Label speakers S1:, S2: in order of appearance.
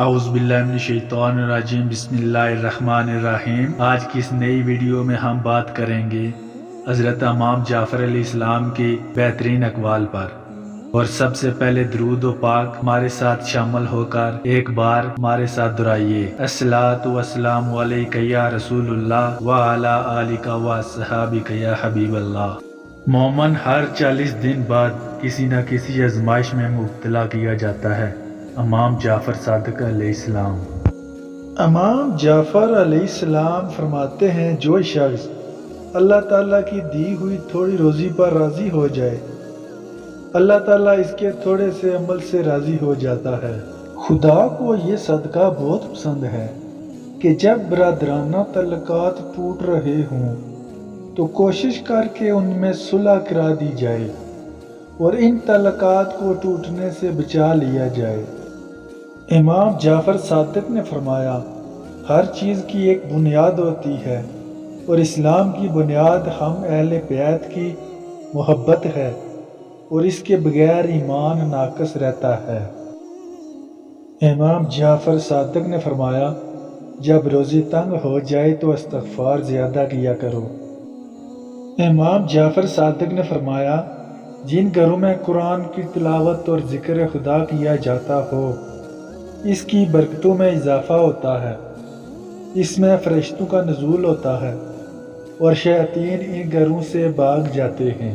S1: اعوذ باللہ من الشیطان الرجیم، بسم اللہ الرحمن الرحیم۔ آج کی اس نئی ویڈیو میں ہم بات کریں گے حضرت امام جعفر علیہ السلام کے بہترین اقوال پر، اور سب سے پہلے درود و پاک ہمارے ساتھ شامل ہو کر ایک بار ہمارے ساتھ دہرائیے، الصلاۃ والسلام علیک یا رسول اللہ وعلی آلک واصحابک یا حبیب اللہ۔ مومن ہر 40 دن بعد کسی نہ کسی آزمائش میں مبتلا کیا جاتا ہے۔ امام جعفر صادق علیہ السلام۔
S2: امام جعفر علیہ السلام فرماتے ہیں، جو شخص اللہ تعالیٰ کی دی ہوئی تھوڑی روزی پر راضی ہو جائے، اللہ تعالیٰ اس کے تھوڑے سے عمل سے راضی ہو جاتا ہے۔ خدا کو یہ صدقہ بہت پسند ہے کہ جب برادرانہ تعلقات ٹوٹ رہے ہوں تو کوشش کر کے ان میں صلح کرا دی جائے اور ان تعلقات کو ٹوٹنے سے بچا لیا جائے۔ امام جعفر صادق نے فرمایا، ہر چیز کی ایک بنیاد ہوتی ہے اور اسلام کی بنیاد ہم اہل بیت کی محبت ہے، اور اس کے بغیر ایمان ناقص رہتا ہے۔ امام جعفر صادق نے فرمایا، جب روزی تنگ ہو جائے تو استغفار زیادہ کیا کرو۔ امام جعفر صادق نے فرمایا، جن گھروں میں قرآن کی تلاوت اور ذکر خدا کیا جاتا ہو، اس کی برکتوں میں اضافہ ہوتا ہے، اس میں فرشتوں کا نزول ہوتا ہے اور شیاطین ان گھروں سے بھاگ جاتے ہیں۔